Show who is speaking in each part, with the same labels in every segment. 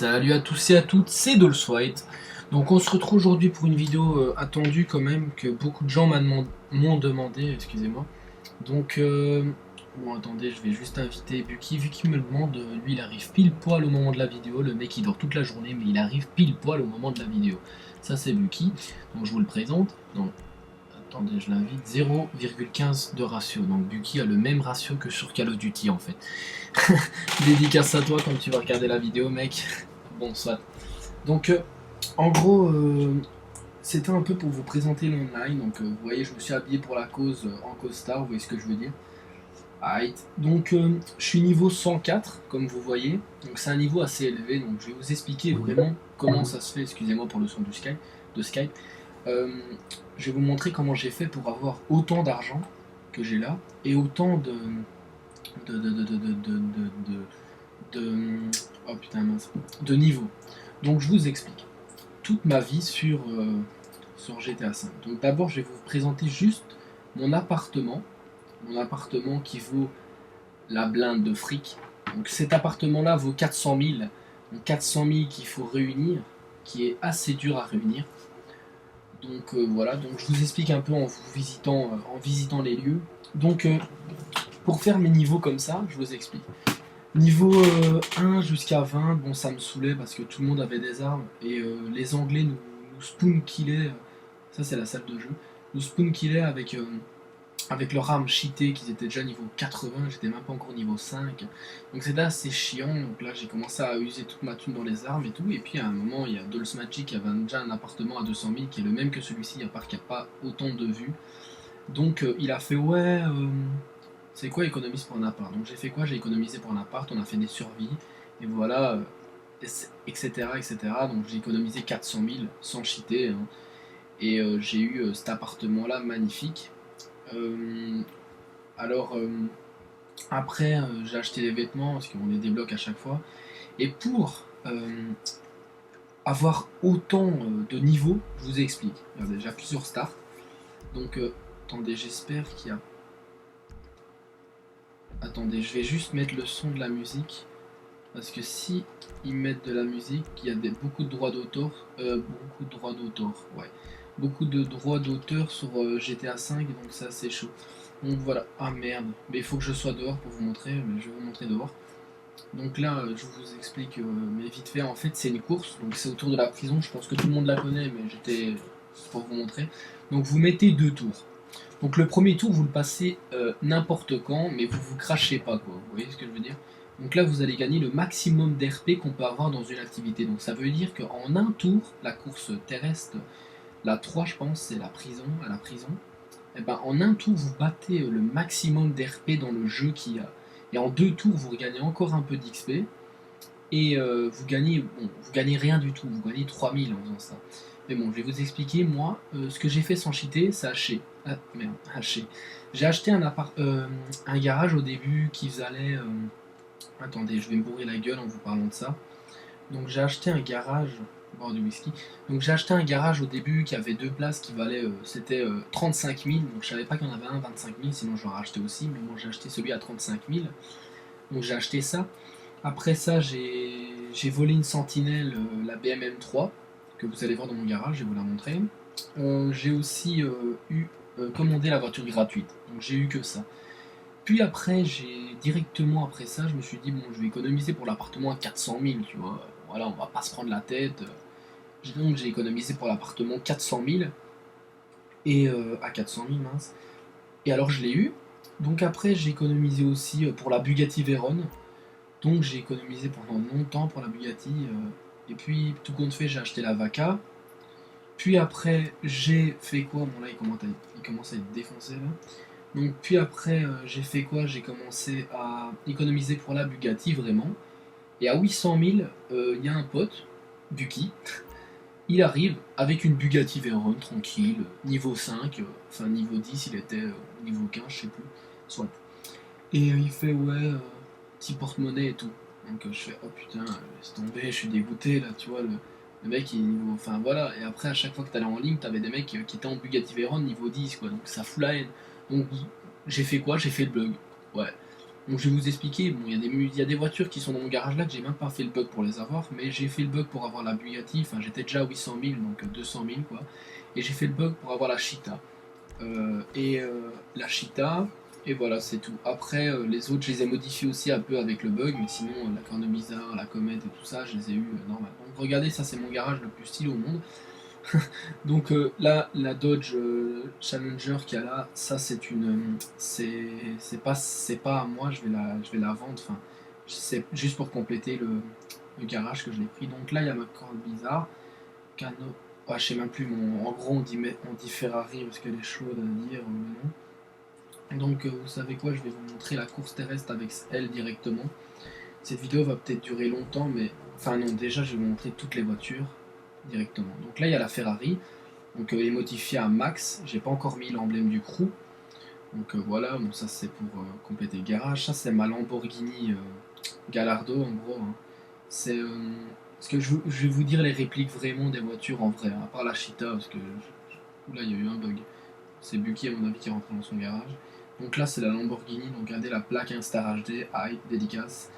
Speaker 1: Salut à tous et à toutes, c'est Dolswhite. Donc on se retrouve aujourd'hui pour une vidéo attendue quand même, que beaucoup de gens m'ont demandé, excusez-moi. Donc, bon attendez, je vais juste inviter Bucky, vu qu'il me le demande, lui il arrive pile poil au moment de la vidéo, le mec il dort toute la journée, mais il arrive pile poil au moment de la vidéo. Ça c'est Bucky, donc je vous le présente. Donc, attendez, je l'invite, 0,15 de ratio, donc Bucky a le même ratio que sur Call of Duty en fait. Dédicace à toi quand tu vas regarder la vidéo mec. Bon, soit. Donc, en gros, c'était un peu pour vous présenter l'online. Donc, vous voyez, je me suis habillé pour la cause en costard, vous voyez ce que je veux dire. Right. Donc, je suis niveau 104, comme vous voyez. Donc, c'est un niveau assez élevé. Donc, je vais vous expliquer vraiment comment ça se fait. Excusez-moi pour le son du Skype. De Skype. Je vais vous montrer comment j'ai fait pour avoir autant d'argent que j'ai là et autant de oh putain mince, de niveau. Donc je vous explique toute ma vie sur GTA V. Donc d'abord je vais vous présenter juste mon appartement qui vaut la blinde de fric. Donc cet appartement là vaut 400 000, donc 400 000 qu'il faut réunir, qui est assez dur à réunir. Donc voilà, donc je vous explique un peu en visitant les lieux. Donc pour faire mes niveaux comme ça, je vous explique. Niveau 1 jusqu'à 20, bon ça me saoulait parce que tout le monde avait des armes et les Anglais nous spoon killaient, ça c'est la salle de jeu, nous spoon killaient avec leurs armes cheatées qu'ils étaient déjà niveau 80, j'étais même pas encore niveau 5, donc c'était assez chiant, donc là j'ai commencé à user toute ma thune dans les armes et tout, et puis à un moment il y a Dolls Magic qui avait déjà un appartement à 200 000 qui est le même que celui-ci, à part qu'il n'y a pas autant de vues, donc il a fait ouais... c'est quoi économise pour un appart? Donc j'ai fait quoi? J'ai économisé pour un appart, on a fait des survies, et voilà, etc. etc. Donc j'ai économisé 400 000 sans cheater, hein, et j'ai eu cet appartement-là magnifique. Euh, alors après, j'ai acheté des vêtements, parce qu'on les débloque à chaque fois, et pour avoir autant de niveaux, je vous explique. Il y a déjà plusieurs starts, donc attendez, j'espère qu'il y a... Attendez, je vais juste mettre le son de la musique. Parce que si ils mettent de la musique, il y a beaucoup de droits d'auteur. Beaucoup de droits d'auteur, ouais. Beaucoup de droits d'auteur sur GTA V, donc ça c'est chaud. Donc voilà. Ah merde. Mais il faut que je sois dehors pour vous montrer, mais je vais vous montrer dehors. Donc là, je vous explique, mais vite fait, en fait c'est une course, donc c'est autour de la prison, je pense que tout le monde la connaît, mais c'est pour vous montrer. Donc vous mettez 2 tours. Donc le premier tour, vous le passez n'importe quand, mais vous crachez pas, quoi. Vous voyez ce que je veux dire? Donc là, vous allez gagner le maximum d'RP qu'on peut avoir dans une activité. Donc ça veut dire qu'en un tour, la course terrestre, la 3 je pense, c'est la prison, à la prison. Et ben, en un tour, vous battez le maximum d'RP dans le jeu qu'il y a. Et en 2 tours, vous gagnez encore un peu d'XP. Et vous gagnez rien du tout, vous gagnez 3000 en faisant ça. Mais bon, je vais vous expliquer, moi, ce que j'ai fait sans cheater, c'est hacher. Ah, merde, hacher. J'ai acheté un garage au début qui valait... attendez, je vais me bourrer la gueule en vous parlant de ça. Donc j'ai acheté un garage... boire du whisky. Donc j'ai acheté un garage au début qui avait 2 places qui valait... c'était 35 000, donc je savais pas qu'il y en avait un 25 000, sinon je l'aurais acheté aussi, mais moi j'ai acheté celui à 35 000. Donc j'ai acheté ça. Après ça, j'ai volé une sentinelle, la BMM3, que vous allez voir dans mon garage, je vais vous la montrer. J'ai aussi commandé la voiture gratuite, donc j'ai eu que ça. Puis après, directement après ça, je me suis dit, bon, je vais économiser pour l'appartement à 400 000, tu vois. Voilà, on va pas se prendre la tête. Donc j'ai économisé pour l'appartement 400 000, et à 400 000, mince. Et alors je l'ai eu. Donc après, j'ai économisé aussi pour la Bugatti Veyron. Donc j'ai économisé pendant longtemps pour la Bugatti. Et puis tout compte fait, j'ai acheté la Vaca. Puis après, j'ai fait quoi? Bon là, il commence à être défoncé là. Donc puis après, j'ai fait quoi? J'ai commencé à économiser pour la Bugatti vraiment. Et à 800 000, il y a un pote, Bucky. Il arrive avec une Bugatti Veyron tranquille, niveau 5, enfin niveau 10, il était niveau 15, je sais plus. Soit. Et il fait ouais, petit porte-monnaie et tout. Donc je fais oh putain, laisse tomber, je suis dégoûté là, tu vois, le mec il niveau. Enfin voilà, et après à chaque fois que t'allais en ligne, t'avais des mecs qui étaient en Bugatti Veyron niveau 10 quoi, donc ça fout la haine. Donc j'ai fait quoi? J'ai fait le bug. Ouais. Donc je vais vous expliquer, bon, il y a des voitures qui sont dans mon garage là que j'ai même pas fait le bug pour les avoir, mais j'ai fait le bug pour avoir la Bugatti, enfin j'étais déjà à 800 000, donc 200 000 quoi, et j'ai fait le bug pour avoir la Cheetah. La Cheetah, et voilà c'est tout. Après les autres je les ai modifiés aussi un peu avec le bug, mais sinon la Corne Bizarre, la Comète et tout ça je les ai eu normal. Donc regardez, ça c'est mon garage le plus stylé au monde. Donc là, la Dodge Challenger qu'il y a là, ça c'est une, c'est pas à moi, je vais la vendre. Enfin, c'est juste pour compléter le garage que je l'ai pris. Donc là, il y a ma corde bizarre, Cano, je sais même plus. En gros, on dit Ferrari parce qu'elle est chaude à dire le nom. Donc vous savez quoi, je vais vous montrer la course terrestre avec elle directement. Cette vidéo va peut-être durer longtemps, mais enfin non, déjà je vais vous montrer toutes les voitures directement. Donc là, il y a la Ferrari. Donc elle est modifiée à max, j'ai pas encore mis l'emblème du crew. Donc voilà, bon, ça c'est pour compléter le garage. Ça c'est ma Lamborghini Gallardo en gros, hein. C'est parce que je vais vous dire les répliques vraiment des voitures en vrai, hein, à part la Cheetah parce que là il y a eu un bug. C'est Bucky à mon avis qui est rentré dans son garage. Donc là c'est la Lamborghini, donc regardez la plaque Instar HD, high, dédicace.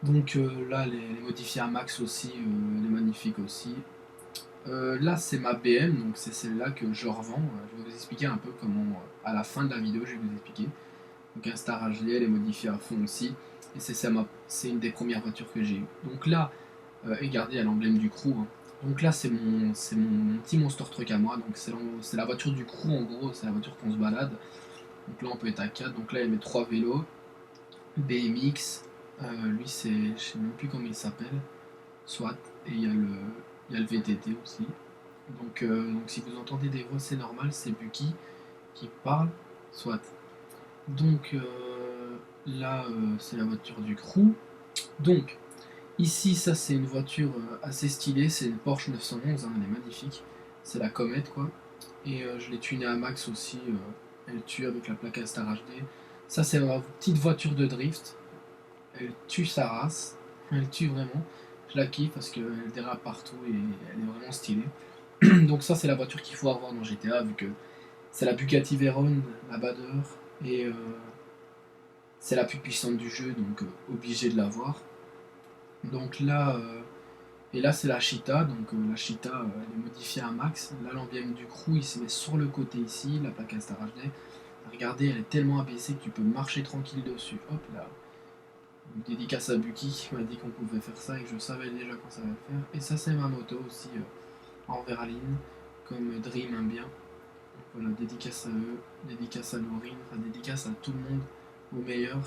Speaker 1: Donc là elle est modifiée à max aussi, elle est magnifique aussi. Là, c'est ma BM, donc c'est celle-là que je revends. Je vais vous expliquer un peu comment, à la fin de la vidéo, je vais vous expliquer. Donc, un Star HD, elle est modifiée à fond aussi. Et c'est une des premières voitures que j'ai eues. Donc là, regardez à l'emblème du crew, hein. Donc là, c'est mon petit monster truck à moi. Donc c'est la voiture du crew en gros, c'est la voiture qu'on se balade. Donc là, on peut être à 4. Donc là, il y a mes 3 vélos. BMX, lui, je sais même plus comment il s'appelle. Soit. Et il y a le VTT aussi. Donc si vous entendez des voix, c'est normal, c'est Bucky qui parle, soit. Donc là, c'est la voiture du crew. Donc, ici, ça c'est une voiture assez stylée, c'est une Porsche 911, hein, elle est magnifique. C'est la Comète, quoi. Et je l'ai tunée à max aussi, elle tue avec la plaque Star HD. Ça c'est ma petite voiture de drift, elle tue sa race, elle tue vraiment. Je la kiffe parce qu'elle dérape partout et elle est vraiment stylée. Donc ça c'est la voiture qu'il faut avoir dans GTA vu que c'est la Bugatti Veyron, la Bader, et c'est la plus puissante du jeu, donc obligé de l'avoir. Donc là, et là c'est la Cheetah, donc la Cheetah elle est modifiée à max. Là l'emblème du crew il se met sur le côté ici, la plaque Star HD. Regardez, elle est tellement abaissée que tu peux marcher tranquille dessus. Hop là. Une dédicace à Bucky qui m'a dit qu'on pouvait faire ça et que je savais déjà quand ça va le faire. Et ça c'est ma moto aussi en verraline, comme Dream aime bien. Voilà, dédicace à eux, dédicace à Laurine, enfin dédicace à tout le monde, au meilleur.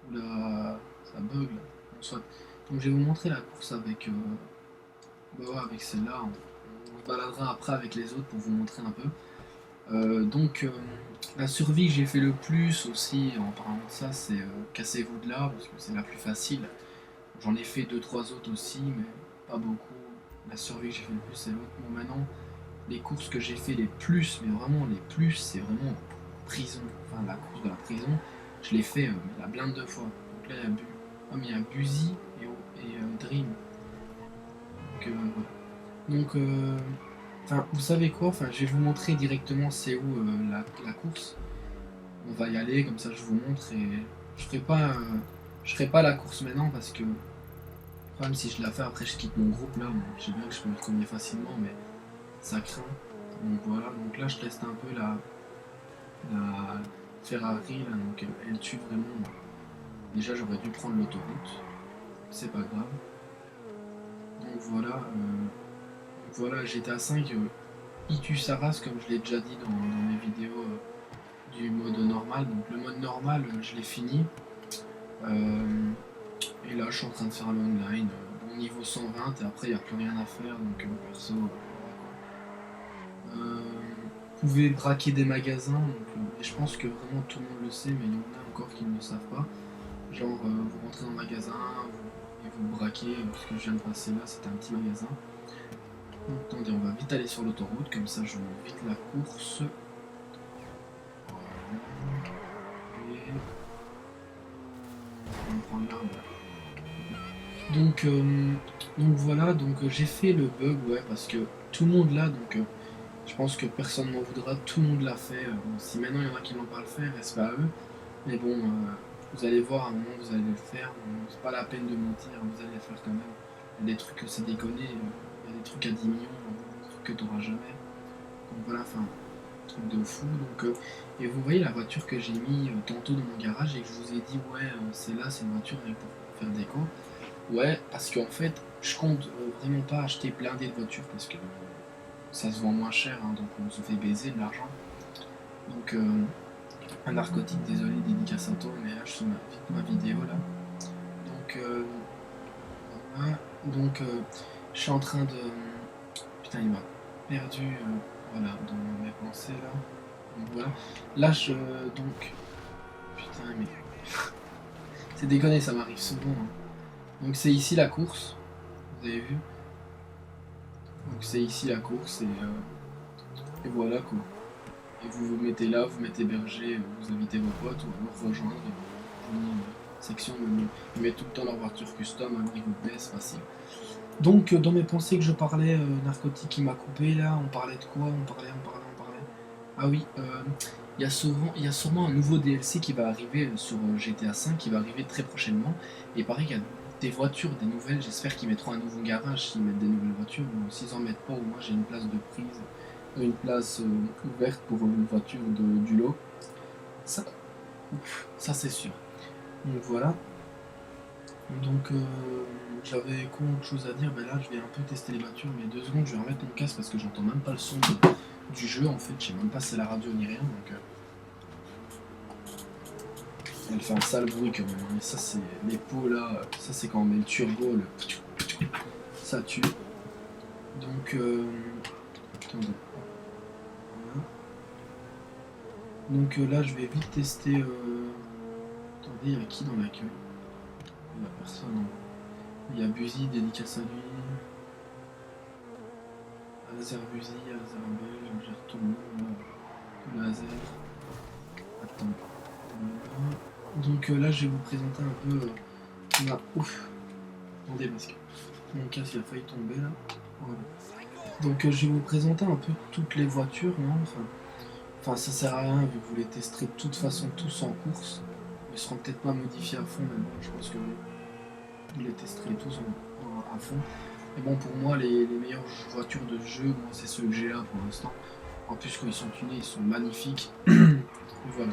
Speaker 1: Oula, ça bug là. Bon, soit. Donc je vais vous montrer la course avec, bah ouais, avec celle-là. On se baladera après avec les autres pour vous montrer un peu. La survie que j'ai fait le plus aussi en parlant de ça, c'est Cassez-vous de là, parce que c'est la plus facile. J'en ai fait deux trois autres aussi, mais pas beaucoup. La survie que j'ai fait le plus, c'est l'autre. Bon, maintenant, les courses que j'ai fait les plus, mais vraiment les plus, c'est vraiment prison. Enfin, la course de la prison, je l'ai fait la blinde de fois. Donc là, il y a mais il y a Buzy et Dream. Voilà. Donc, enfin, vous savez quoi? Enfin, je vais vous montrer directement c'est où la course. On va y aller, comme ça je vous montre et je ferai pas la course maintenant parce que le problème si je la fais après je quitte mon groupe là. Bon, je sais bien que je peux me premier facilement, mais ça craint. Donc voilà, donc là je teste un peu la Ferrari là, donc elle tue vraiment. Déjà j'aurais dû prendre l'autoroute, c'est pas grave. Donc voilà, GTA 5, il tue sa race comme je l'ai déjà dit dans mes vidéos du mode normal. Donc le mode normal je l'ai fini. Et là je suis en train de faire l'online, bon niveau 120 et après il n'y a plus rien à faire donc perso. Vous pouvez braquer des magasins, et je pense que vraiment tout le monde le sait, mais il y en a encore qui ne le savent pas. Genre, vous rentrez dans le magasin et vous braquez, parce que je viens de passer là, c'était un petit magasin. Donc, attendez, on va vite aller sur l'autoroute, comme ça je monte vite la course. Voilà. Et on prend l'arbre. Donc voilà, j'ai fait le bug, ouais, parce que tout le monde l'a, donc je pense que personne n'en voudra, tout le monde l'a fait. Bon, si maintenant il y en a qui l'ont pas le fait, respect à eux. Mais bon, Vous allez voir, à un moment, vous allez le faire. C'est pas la peine de mentir, vous allez le faire quand même. Il y a des trucs que c'est déconné, il y a des trucs à 10 millions, des trucs que tu n'auras jamais. Donc voilà, enfin, un truc de fou. Donc, et vous voyez la voiture que j'ai mis tantôt dans mon garage et que je vous ai dit, ouais, c'est là, c'est une voiture pour faire déco. Ouais, parce qu'en fait, je compte vraiment pas acheter blindé de voitures parce que ça se vend moins cher, hein, donc on se fait baiser de l'argent. Donc, un narcotique, désolé, dédicace à toi, mais là, je suis ma vidéo là. Donc, voilà. Donc, je suis en train de. Putain, il m'a perdu, voilà, dans mes pensées là. Donc voilà. Là, donc. Putain, mais. C'est déconné, ça m'arrive souvent. Hein. Donc, c'est ici la course. Vous avez vu? Donc, c'est ici la course et voilà quoi. Et vous vous mettez là, vous mettez berger, vous invitez vos potes ou alors rejoindre une section où ils mettent tout le temps leur voiture custom, alors ils vous baissent facile. Donc dans mes pensées que je parlais, narcotique qui m'a coupé là, on parlait de quoi? On parlait. Ah oui, il y a sûrement un nouveau DLC qui va arriver sur GTA 5 qui va arriver très prochainement. Et pareil, il y a des voitures, des nouvelles, j'espère qu'ils mettront un nouveau garage s'ils mettent des nouvelles voitures. S'ils en mettent pas, au moins j'ai une place de prise, une place ouverte pour une voiture du lot. Ça, c'est sûr. Donc voilà. Donc j'avais quoi autre chose à dire? Ben là je vais un peu tester les voitures, mais 2 secondes je vais remettre mon casque parce que j'entends même pas le son du jeu en fait, je sais même pas si c'est la radio ni rien, donc elle fait un sale bruit quand même, hein. Mais ça c'est les pots là, ça c'est quand on met le turbo, ça tue. Donc attendez. Voilà. Donc là je vais vite tester. Attendez, il y a qui dans l'accueil? Il n'y a personne. Hein. Il y a Buzy, dédicace à lui. Laser Buzy, Laser Belge, on gère tout le monde. Laser. Attends. Voilà. Donc là je vais vous présenter un peu. Ouf. Attendez parce que mon casque il a failli tomber là. Voilà. Donc je vais vous présenter un peu toutes les voitures. Non enfin ça sert à rien vu que vous les testerez de toute façon tous en course. Ils seront peut-être pas modifiés à fond, mais bon, je pense que vous les testerez tous à fond. Et bon, pour moi, les meilleures voitures de jeu, moi, c'est ceux que j'ai là pour l'instant. En plus, quand ils sont tunés, ils sont magnifiques. Voilà.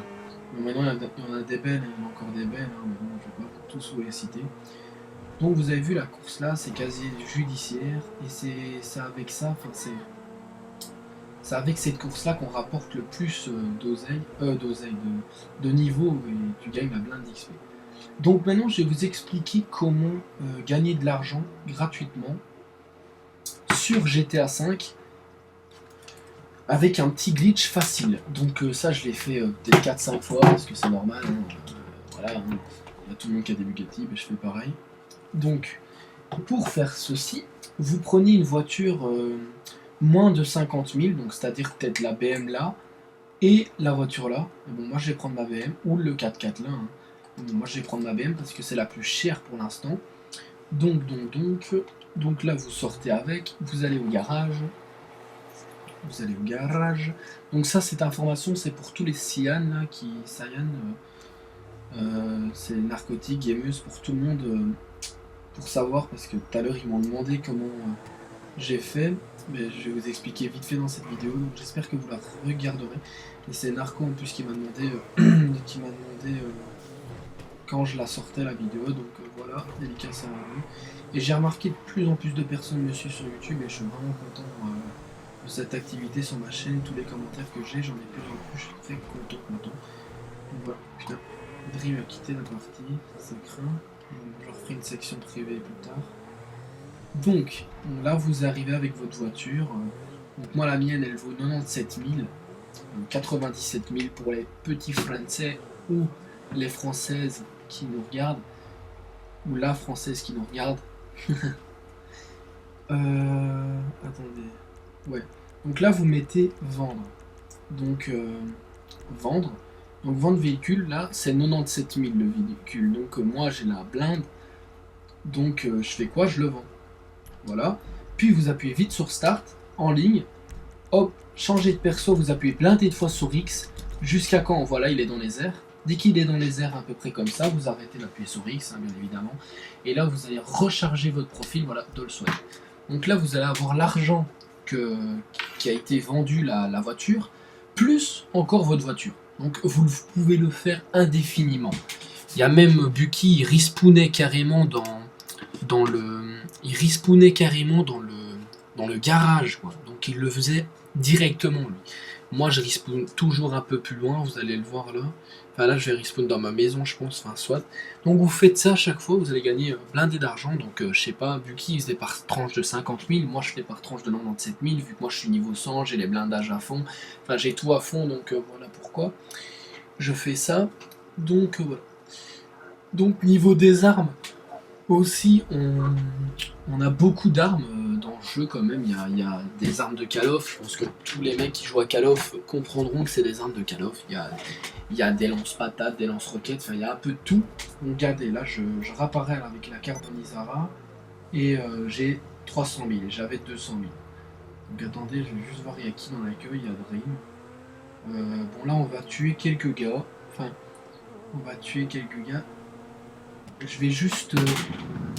Speaker 1: Bon, maintenant, il y en a des belles, il y en a encore des belles, hein, mais bon, je ne vais pas tous vous les citer. Donc, vous avez vu, la course là, c'est quasi judiciaire. Et c'est avec ça, enfin, c'est avec cette course-là qu'on rapporte le plus de niveau et tu gagnes la blinde d'XP. Donc maintenant, je vais vous expliquer comment gagner de l'argent gratuitement sur GTA V avec un petit glitch facile. Donc ça, je l'ai fait peut-être 4-5 fois parce que c'est normal. Hein, voilà, hein, il y a tout le monde qui a des Bugatti, mais je fais pareil. Donc, pour faire ceci, vous prenez une voiture moins de 50 000, donc c'est-à-dire peut-être la BM là, et la voiture là. Et bon, moi je vais prendre ma BM, ou le 4x4 là. Hein. Bon, moi je vais prendre ma BM parce que c'est la plus chère pour l'instant. Donc là vous sortez avec, vous allez au garage. Donc ça, cette information, c'est pour tous les Cyan là, c'est narcotique, gameuse, pour tout le monde, pour savoir, parce que tout à l'heure ils m'ont demandé comment j'ai fait, mais je vais vous expliquer vite fait dans cette vidéo, donc j'espère que vous la regarderez. Et c'est Narco en plus qui m'a demandé, quand je la sortais la vidéo, donc voilà, dédicace à vous. Et j'ai remarqué de plus en plus de personnes me suivent sur YouTube et je suis vraiment content de cette activité sur ma chaîne, tous les commentaires que j'ai, j'en ai plus en plus, je suis très content. Donc voilà, putain, Dream a quitté la partie, ça craint. Je referai une section privée plus tard. Donc, là vous arrivez avec votre voiture. Donc moi la mienne elle vaut 97 000, 97 000 pour les petits Français ou les Françaises qui nous regardent, ou la Française qui nous regarde. Attendez. Ouais. Donc là vous mettez vendre. Donc vendre. Donc vendre véhicule, là c'est 97 000 le véhicule. Donc moi j'ai la blinde. Donc je fais quoi? Je le vends. Voilà. Puis vous appuyez vite sur Start, en ligne. Hop, changer de perso, vous appuyez plein de fois sur X. Jusqu'à quand? Voilà, il est dans les airs. Dès qu'il est dans les airs à peu près comme ça, vous arrêtez d'appuyer sur X, hein, bien évidemment. Et là, vous allez recharger votre profil, voilà, Dolsway. Donc là, vous allez avoir l'argent qui a été vendu, la voiture, plus encore votre voiture. Donc vous pouvez le faire indéfiniment. Il y a même Bucky, il respawnait carrément il respawnait carrément dans le garage, quoi. Donc il le faisait directement, lui. Moi, je respawn toujours un peu plus loin, vous allez le voir là. Enfin là, je vais respawn dans ma maison, je pense, enfin soit. Donc vous faites ça à chaque fois, vous allez gagner blindé d'argent. Donc je sais pas, Bucky il faisait par tranche de 50 000, moi je fais par tranche de 97 000, vu que moi je suis niveau 100, j'ai les blindages à fond. Enfin j'ai tout à fond, donc voilà pourquoi je fais ça. Donc voilà. Donc niveau des armes, aussi on a beaucoup d'armes dans le jeu quand même. Il y a des armes de Call of. Je pense que tous les mecs qui jouent à Call of comprendront que c'est des armes de Call of. Il y a des lance-patates, des lance-roquettes, enfin il y a un peu de tout. Donc regardez, là je réapparais avec la Carbonizara et j'ai 300 000 et j'avais 200 000. Donc attendez, je vais juste voir il y a qui dans l'accueil, il y a Dream. Bon là on va tuer quelques gars. Enfin, on va tuer quelques gars. Je vais juste,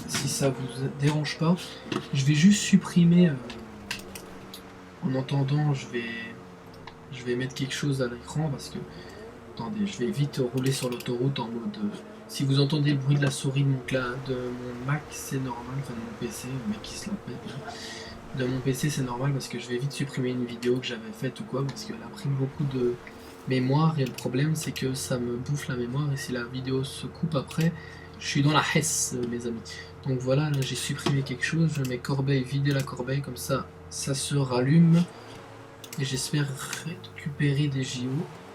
Speaker 1: si ça vous dérange pas, je vais juste supprimer. En entendant, je vais mettre quelque chose à l'écran parce que, attendez, je vais vite rouler sur l'autoroute en mode. Si vous entendez le bruit de la souris de mon Mac, c'est normal, enfin de mon PC, le mec qui se la pète. De mon PC, c'est normal parce que je vais vite supprimer une vidéo que j'avais faite ou quoi parce qu'elle a pris beaucoup de mémoire et le problème c'est que ça me bouffe la mémoire et si la vidéo se coupe après, je suis dans la hesse, mes amis. Donc voilà, là j'ai supprimé quelque chose, je mets corbeille, vider la corbeille, comme ça, ça se rallume. Et j'espère récupérer des JO,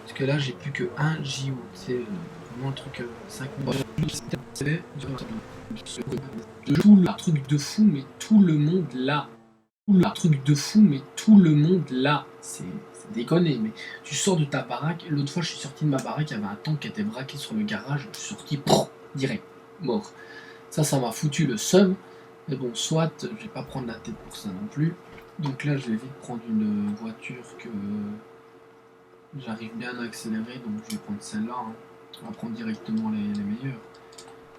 Speaker 1: parce que là j'ai plus que un JO. C'est vraiment un truc 5 mois. Un truc de fou, mais tout le monde là. Un truc de fou, mais tout le monde là. C'est déconné, mais tu sors de ta baraque. L'autre fois, je suis sorti de ma baraque, il y avait un tank qui était braqué sur le garage. Je suis sorti, direct, mort. Ça m'a foutu le seum. Mais bon, soit, je vais pas prendre la tête pour ça non plus. Donc là, je vais vite prendre une voiture que j'arrive bien à accélérer. Donc je vais prendre celle-là. Hein. On va prendre directement les meilleures.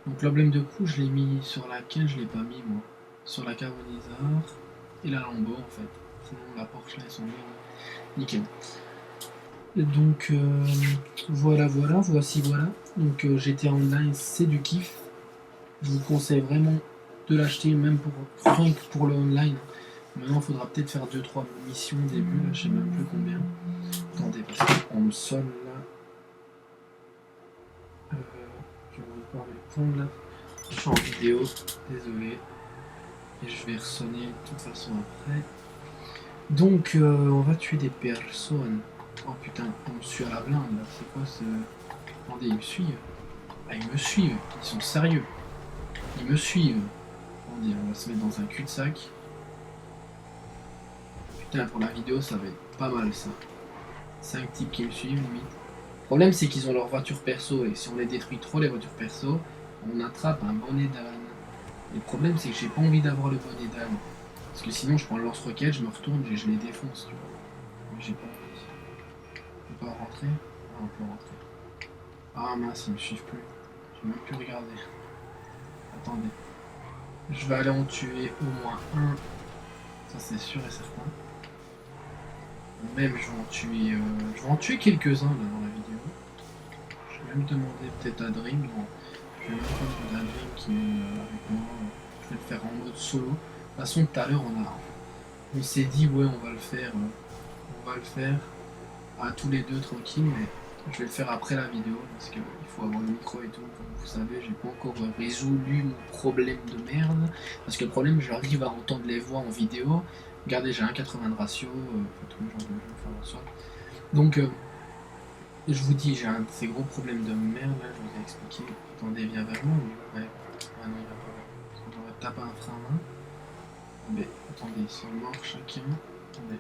Speaker 1: Donc l'emblème de coup, je l'ai mis sur laquelle je l'ai pas mis moi. Sur la Carbonizar et la Lambo en fait. Sinon la Porsche là, ils sont bien. Nickel. Et donc voilà. Donc GTA Online, c'est du kiff. Je vous conseille vraiment de l'acheter, même rien que pour le online. Maintenant, il faudra peut-être faire 2-3 missions au début, là, je sais même plus combien. Attendez, parce qu'on me sonne là. Je vais pouvoir répondre là. Je suis en vidéo, désolé. Et je vais ressonner de toute façon après. Donc, on va tuer des personnes. Oh putain, on me suit à la blinde là. C'est quoi ce. Attendez, ils me suivent. Ah, ils me suivent, ils sont sérieux. Ils me suivent. On va se mettre dans un cul-de-sac. Putain, pour la vidéo, ça va être pas mal ça. 5 types qui me suivent, limite. Le problème, c'est qu'ils ont leur voiture perso, et si on les détruit trop, les voitures perso, on attrape un bonnet d'âne. Et le problème, c'est que j'ai pas envie d'avoir le bonnet d'âne. Parce que sinon, je prends le lance-roquette, je me retourne et je les défonce, tu vois. Mais j'ai pas envie. On peut pas rentrer? Ah, on peut rentrer. Ah mince, ils me suivent plus. J'ai même plus regardé. Attendez. Je vais aller en tuer au moins un. Ça, c'est sûr et certain. Même je vais en tuer quelques-uns là dans la vidéo. Je vais même demander peut-être à Dream. Non, je vais même pas demander à Dream qui est avec moi. Je vais le faire en mode solo. De toute façon, tout à l'heure on s'est dit ouais on va le faire. On va le faire à tous les deux tranquille, mais je vais le faire après la vidéo parce qu'il faut avoir le micro et tout. Comme vous savez, j'ai pas encore résolu mon problème de merde. Parce que le problème, j'arrive à entendre les voix en vidéo. Regardez, j'ai 1,80 de ratio, tout le genre de information. Donc, je vous dis, j'ai un de ces gros problèmes de merde, là, je vous ai expliqué. Attendez, viens vers moi, mais ouais. Ah non, il va pas. Parce qu'on va taper un frein à main. Mais attendez, ils sont morts chacun. Attendez.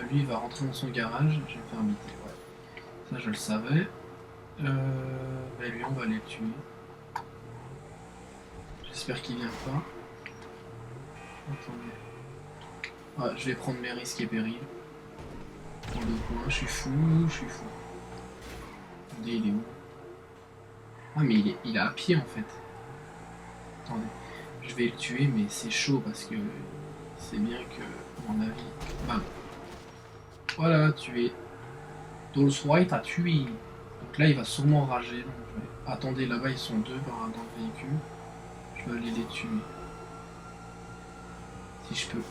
Speaker 1: Lui, il va rentrer dans son garage, je vais me faire biter, ouais. Ça, je le savais. Bah lui, on va les tuer. J'espère qu'il vient pas. Attendez. Ouais, je vais prendre mes risques et périls. dans le coin. Je suis fou, je suis fou. Attendez, il est où? Ah, mais il est à pied en fait. Attendez, je vais le tuer, mais c'est chaud parce que c'est bien que, à mon avis. Bam. Voilà, tué. Dolls White a tué. Donc là, il va sûrement rager. Donc attendez, là-bas, ils sont deux dans le véhicule. Je vais aller les tuer. Si je peux.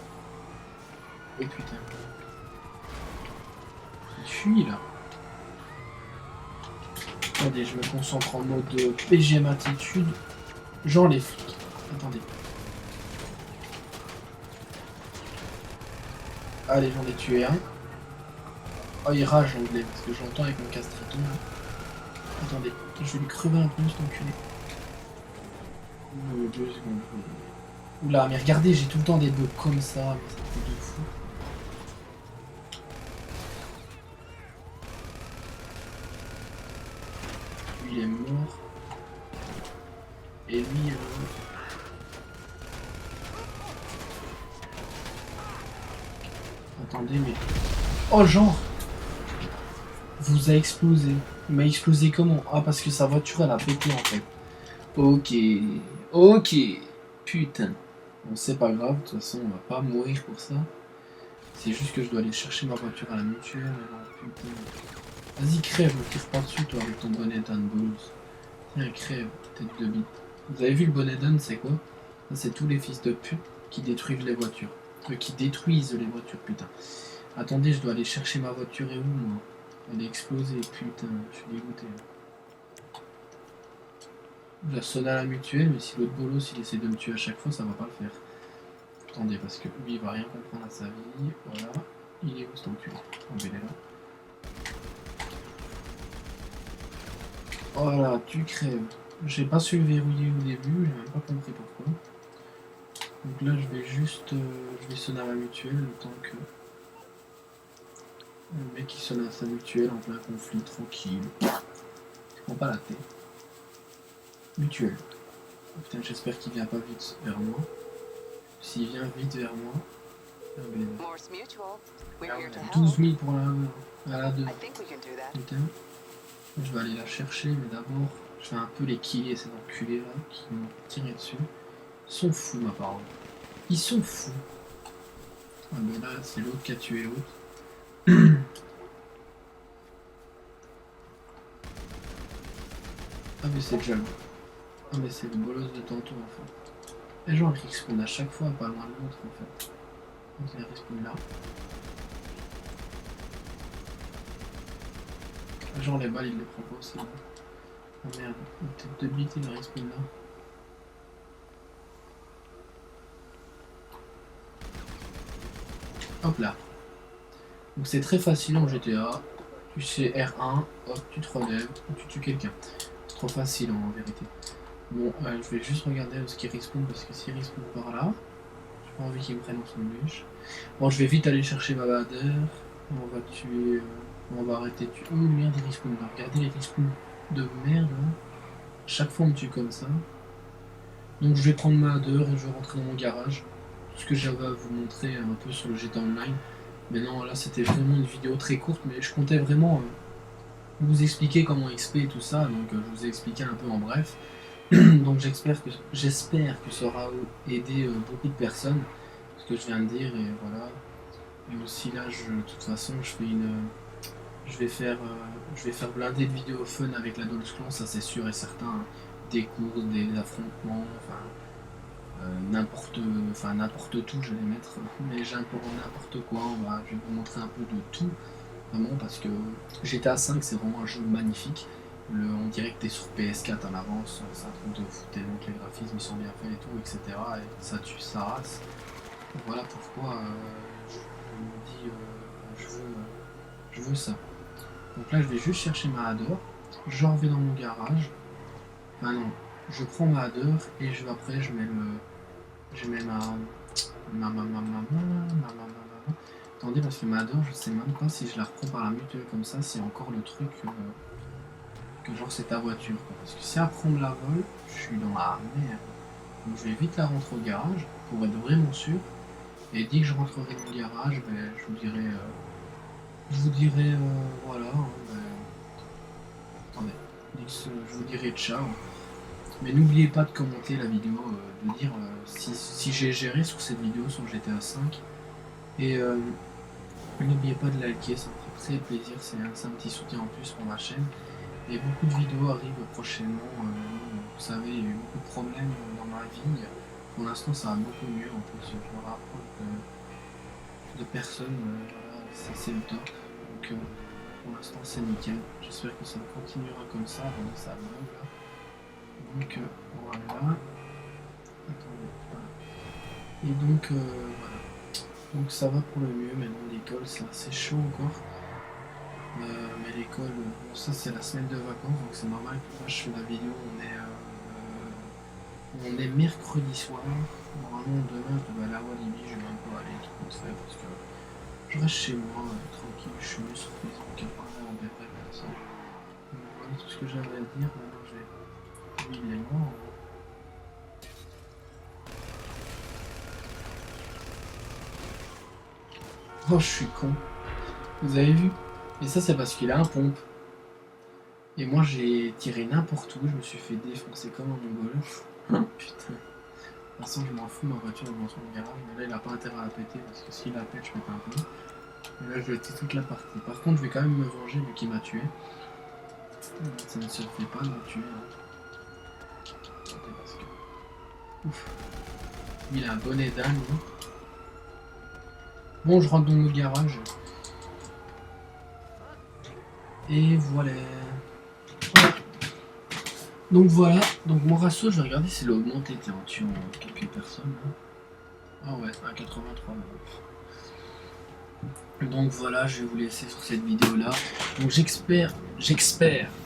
Speaker 1: Oh putain. Il fuit là. Attendez, je me concentre en mode PGM attitude. Genre les flics. Attendez. Allez, j'en ai tué un. Oh, il rage l'anglais, parce que j'entends avec mon castriton. Attendez, je vais lui crever un peu, cet enculé. 2 secondes. Oula, mais regardez, j'ai tout le temps des bugs comme ça, mais ça fait de fou. Lui, il est mort. Et lui, attendez, mais... Oh, genre vous a explosé. Il m'a explosé comment? Ah, parce que sa voiture, elle a pété, en fait. Ok. Ok. Putain. Bon, c'est pas grave, de toute façon, on va pas mourir pour ça. C'est juste que je dois aller chercher ma voiture à la mutuelle. Alors, putain. Vas-y, crève, ne tire pas dessus, toi, avec ton bonnet d'Anne Balls. Tiens, crève, tête de bite. Vous avez vu le bonnet d'Anne, c'est quoi? Ça, c'est tous les fils de pute qui détruisent les voitures. Qui détruisent les voitures, putain. Attendez, je dois aller chercher ma voiture et où, moi? Elle est explosée, putain, je suis dégoûté. Je la sonne à la mutuelle, mais si l'autre bolos il essaie de me tuer à chaque fois, ça va pas le faire. Attendez, parce que lui il va rien comprendre à sa vie. Voilà. Il est où cet enculé? Il est là. Voilà, tu crèves. J'ai pas su le verrouiller au début, j'ai même pas compris pourquoi. Donc là je vais juste. Je vais sonner à la mutuelle le temps que. Le mec qui sonne à sa mutuelle en plein conflit, tranquille. Je prends pas la tête. Mutuelle. Oh, putain, j'espère qu'il vient pas vite vers moi. S'il vient vite vers moi. Ah, ben, 12 000 pour la 2. Putain. Je vais aller la chercher, mais d'abord, je vais un peu les killer, ces enculés là qui m'ont tiré dessus. Ils sont fous, ma parole. Ils sont fous. Ah, mais là, c'est l'autre qui a tué l'autre. Ah, mais c'est déjà le... Ah, mais c'est le bolos de tantôt en fait. Les gens qui respawn à chaque fois, pas loin de l'autre en fait. Donc il respawn là. Genre les balles, il les prend pas aussi. Oh merde, une tête de bite, il respawn là. Hop là. Donc c'est très facile en GTA. Tu sais R1, hop, tu te relèves, tu tues quelqu'un. C'est trop facile en vérité. Bon, je vais juste regarder ce qui respawn parce que s'il respawn par là, j'ai pas envie qu'il me prenne dans son bûche. Bon, je vais vite aller chercher ma bader. On va tuer. On va arrêter de tuer. Oh merde, il respawn là. Regardez les respawns de merde. Hein. Chaque fois on me tue comme ça. Donc je vais prendre ma bader et je vais rentrer dans mon garage. Tout ce que j'avais à vous montrer un peu sur le GTA Online. Mais non, là c'était vraiment une vidéo très courte, mais je comptais vraiment vous expliquer comment XP et tout ça. Donc je vous ai expliqué un peu en bref. Donc j'espère que ça aura aidé beaucoup de personnes, ce que je viens de dire, et voilà. Et aussi là, de toute façon, je vais faire blindé de vidéos fun avec la Dolls Clan, ça c'est sûr et certain. Hein. Des courses, des affrontements, n'importe tout, je vais mettre. Mais j'ai un peu n'importe quoi. Je vais vous montrer un peu de tout, vraiment, parce que GTA 5 c'est vraiment un jeu magnifique. On dirait que t'es sur PS4 en avance, c'est un truc de fou tellement que les graphismes sont bien faits et tout, etc. Et ça tue sa race. Donc voilà pourquoi je me dis je veux ça. Donc là je vais juste chercher ma Hador, je reviens dans mon garage. Ah non, je prends ma Hador et après je mets Attendez parce que ma Hador je sais même pas si je la reprends par la mutuelle comme ça, c'est encore le truc que genre c'est ta voiture quoi. Parce que si après on me la vole, je suis dans la merde. Donc je vais vite la rentrer au garage pour être vraiment sûr. Et dès que je rentrerai dans le garage, ben, je vous dirai je vous dirai, voilà, hein, attendez, je vous dirai ciao. Mais n'oubliez pas de commenter la vidéo, de dire si j'ai géré sur cette vidéo sur GTA 5. Et n'oubliez pas de liker, ça me fera très plaisir, c'est un petit soutien en plus pour ma chaîne. Et beaucoup de vidéos arrivent prochainement. Vous savez, il y a eu beaucoup de problèmes dans ma vie. Pour l'instant, ça va beaucoup mieux. En plus, je me rapproche de personnes. Voilà, c'est le top. Donc, pour l'instant, c'est nickel. J'espère que ça continuera comme ça. Voilà, ça bug là. Donc, voilà. Attendez, voilà. Et donc, voilà. Donc, ça va pour le mieux. Maintenant, l'école, c'est assez chaud encore. Mais l'école, bon, ça c'est la semaine de vacances, donc c'est normal que moi je fais la vidéo, on est mercredi soir. Normalement demain je devais aller à Walibi, je vais un peu aller tout compte fait parce que je reste chez moi, tranquille, je suis mieux sur Facebook qu'à parler en des vraies personnes. Donc voilà tout ce que j'avais à dire, maintenant je vais... Oui, il est mort. Oh, je suis con. Vous avez vu? Et ça c'est parce qu'il a un pompe. Et moi j'ai tiré n'importe où, je me suis fait défoncer comme un mongol. Putain. De toute façon je m'en fous, ma voiture est dans son garage, mais là il a pas intérêt à la péter parce que s'il la pète je pète un peu. Mais là je vais toute la partie. Par contre je vais quand même me venger vu qu'il m'a tué. Ça ne se fait pas de me tuer. Hein. Parce que... Ouf. Il a un bonnet d'âne. Hein. Bon je rentre dans le garage. Et voilà. Donc voilà, donc mon ratio, je vais regarder s'il a augmenté en tuant quelques personnes. Hein. Ah ouais, à 83. Donc voilà, je vais vous laisser sur cette vidéo là. Donc j'espère,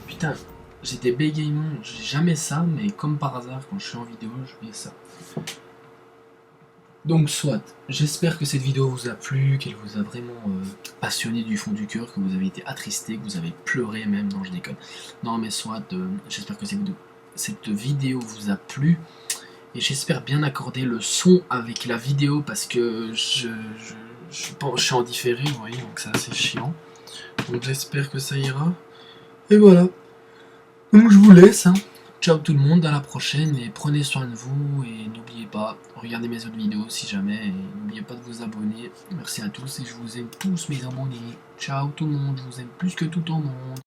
Speaker 1: putain, j'ai des bégaiements, j'ai jamais ça, mais comme par hasard, quand je suis en vidéo, je fais ça. Donc soit, j'espère que cette vidéo vous a plu, qu'elle vous a vraiment passionné du fond du cœur, que vous avez été attristé, que vous avez pleuré même, non je déconne. Non mais soit, j'espère que cette vidéo vous a plu. Et j'espère bien accorder le son avec la vidéo parce que je suis en différé, vous voyez, donc c'est assez chiant. Donc j'espère que ça ira. Et voilà. Donc je vous laisse. Hein. Ciao tout le monde, à la prochaine et prenez soin de vous. Et n'oubliez pas, regardez mes autres vidéos si jamais. Et n'oubliez pas de vous abonner. Merci à tous et je vous aime tous mes abonnés. Ciao tout le monde, je vous aime plus que tout au monde.